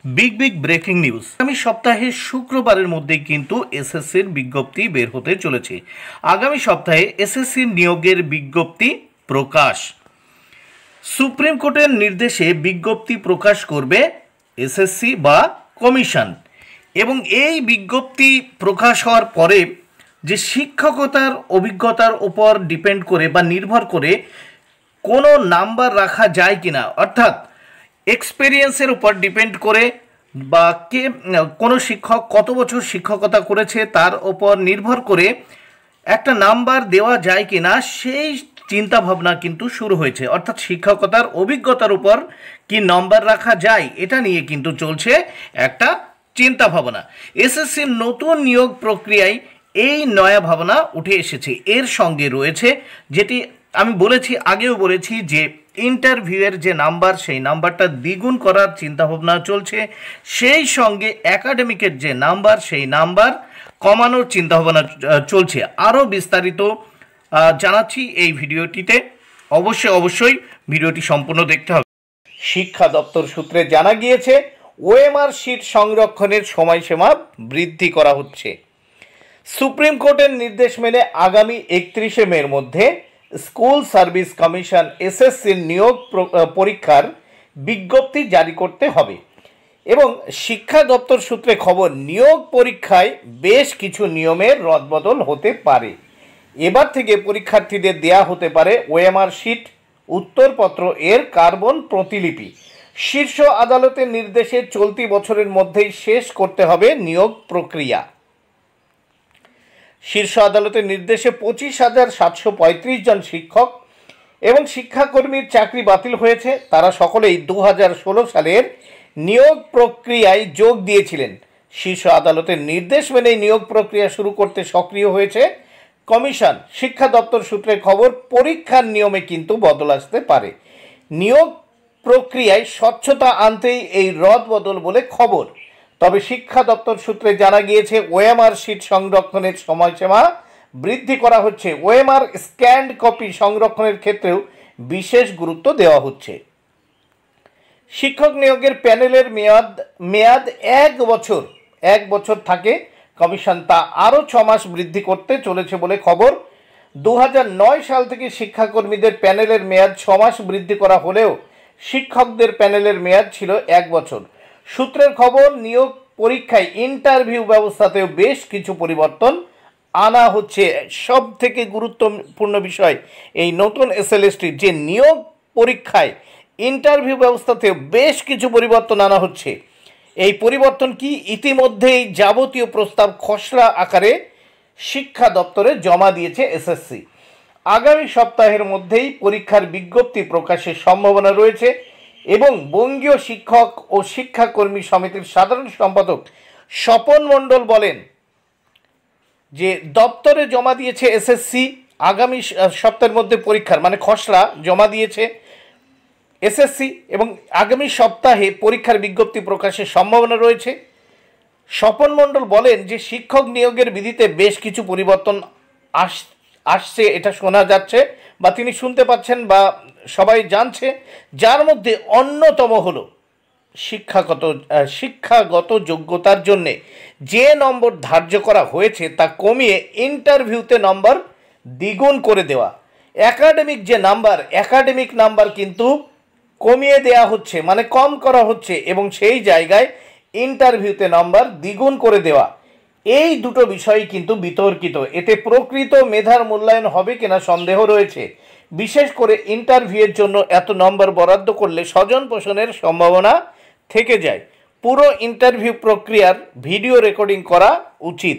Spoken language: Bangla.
Big breaking news. আগামী সপ্তাহে শুক্রবারের মধ্যে কিন্তু এসএসসির বিজ্ঞপ্তি বের হতে চলেছে। আগামী সপ্তাহে এসএসসির নিয়োগের বিজ্ঞপ্তি প্রকাশ। সুপ্রিম কোর্টের নির্দেশে বিজ্ঞপ্তি প্রকাশ করবে এসএসসি বা কমিশন, এবং এই বিজ্ঞপ্তি প্রকাশ হওয়ার পরে যে শিক্ষকতার অভিজ্ঞতার উপর ডিপেন্ড করে বা নির্ভর করে কোনো নাম্বার রাখা যায় কিনা, অর্থাৎ এক্সপেরিয়েন্সের উপর ডিপেন্ড করে বা কোনো শিক্ষক কত বছর শিক্ষকতা করেছে তার উপর নির্ভর করে একটা নাম্বার দেওয়া যায় কিনা সেই চিন্তা ভাবনা কিন্তু শুরু হয়েছে। অর্থাৎ শিক্ষকতার অভিজ্ঞতার উপর কি নাম্বার রাখা যায় এটা নিয়ে কিন্তু চলছে একটা চিন্তা ভাবনা। এসএসসির নতুন নিয়োগ প্রক্রিয়ায় এই নয়া ভাবনা উঠে এসেছে। এর সঙ্গে রয়েছে যেটি আমি আগেও বলেছি যে ইন্টারভিউয়ের যে নাম্বার সেই নাম্বারটা দ্বিগুণ করার চিন্তাভাবনা চলছে, সেই সঙ্গে একাডেমিকের যে নাম্বার সেই নাম্বার কমানোর চিন্তাভাবনা চলছে। আরও বিস্তারিত জানাচ্ছি এই ভিডিওটিতে, অবশ্যই ভিডিওটি সম্পূর্ণ দেখতে হবে। শিক্ষা দপ্তর সূত্রে জানা গিয়েছে ওএমআর শিট সংরক্ষণের সময়সীমা বৃদ্ধি করা হচ্ছে। সুপ্রিম কোর্টের নির্দেশ মেনে আগামী 31শে মের মধ্যে স্কুল সার্ভিস কমিশন এসএসসির নিয়োগ পরীক্ষার বিজ্ঞপ্তি জারি করতে হবে, এবং শিক্ষা দপ্তর সূত্রে খবর নিয়োগ পরীক্ষায় বেশ কিছু নিয়মের রদবদল হতে পারে। এবার থেকে পরীক্ষার্থীদের দেয়া হতে পারে ওএমআর শিট, উত্তরপত্র এর কার্বন প্রতিলিপি। শীর্ষ আদালতের নির্দেশে চলতি বছরের মধ্যেই শেষ করতে হবে নিয়োগ প্রক্রিয়া। শীর্ষ আদালতের নির্দেশে 25,735 জন শিক্ষক এবং শিক্ষাকর্মীর চাকরি বাতিল হয়েছে। তারা সকলেই 2016 সালের নিয়োগ প্রক্রিয়ায় যোগ দিয়েছিলেন। শীর্ষ আদালতের নির্দেশ মেনে নিয়োগ প্রক্রিয়া শুরু করতে সক্রিয় হয়েছে কমিশন। শিক্ষা দপ্তর সূত্রে খবর পরীক্ষার নিয়মে কিন্তু বদল আসতে পারে। নিয়োগ প্রক্রিয়ায় স্বচ্ছতা আনতেই এই রদবদল বলে খবর। তবে শিক্ষা দপ্তর সূত্রে জানা গিয়েছে ওএমআর শিট সংরক্ষণের সময়সীমা বৃদ্ধি করা হচ্ছে। ওএমআর স্ক্যান্ড কপি সংরক্ষণের ক্ষেত্রেও বিশেষ গুরুত্ব দেওয়া হচ্ছে। শিক্ষক নিয়োগের প্যানেলের মেয়াদ 1 বছর থাকে। কমিশন তা আরও 6 মাস বৃদ্ধি করতে চলেছে বলে খবর। 2009 সাল থেকে শিক্ষাকর্মীদের প্যানেলের মেয়াদ 6 মাস বৃদ্ধি করা হলেও শিক্ষকদের প্যানেলের মেয়াদ ছিল 1 বছর। সূত্রের খবর নিয়োগ পরীক্ষায় ইন্টারভিউ ব্যবস্থাতেও বেশ কিছু পরিবর্তন আনা হচ্ছে। সব থেকে গুরুত্বপূর্ণ বিষয় এই নতুন এসএলএসটির যে নিয়োগ পরীক্ষায় ইন্টারভিউ ব্যবস্থাতেও বেশ কিছু পরিবর্তন আনা হচ্ছে। এই পরিবর্তন কি? ইতিমধ্যেই যাবতীয় প্রস্তাব খসড়া আকারে শিক্ষা দপ্তরে জমা দিয়েছে এসএসসি। আগামী সপ্তাহের মধ্যেই পরীক্ষার বিজ্ঞপ্তি প্রকাশের সম্ভাবনা রয়েছে, এবং বঙ্গীয় শিক্ষক ও শিক্ষাকর্মী সমিতির সাধারণ সম্পাদক স্বপন মণ্ডল বলেন যে দপ্তরে জমা দিয়েছে এসএসসি। আগামী সপ্তাহের মধ্যে পরীক্ষার খসড়া জমা দিয়েছে এসএসসি, এবং আগামী সপ্তাহে পরীক্ষার বিজ্ঞপ্তি প্রকাশের সম্ভাবনা রয়েছে। স্বপন মণ্ডল বলেন যে শিক্ষক নিয়োগের বিধিতে বেশ কিছু পরিবর্তন আসছে, এটা শোনা যাচ্ছে বা তিনি শুনতে পাচ্ছেন বা সবাই জানছে, যার মধ্যে অন্যতম হল শিক্ষাগত যোগ্যতার জন্যে যে নম্বর ধার্য করা হয়েছে তা কমিয়ে ইন্টারভিউতে নম্বর দ্বিগুণ করে দেওয়া। একাডেমিক নাম্বার কিন্তু কমিয়ে দেওয়া হচ্ছে, কম করা হচ্ছে, এবং সেই জায়গায় ইন্টারভিউতে নম্বর দ্বিগুণ করে দেওয়া। এই দুটো বিষয় কিন্তু বিতর্কিত। এতে প্রকৃত মেধার মূল্যায়ন হবে কিনা সন্দেহ রয়েছে। বিশেষ করে ইন্টারভিউয়ের জন্য এত নম্বর বরাদ্দ করলে স্বজন পোষণের সম্ভাবনা থেকে যায়। পুরো ইন্টারভিউ প্রক্রিয়ার ভিডিও রেকর্ডিং করা উচিত।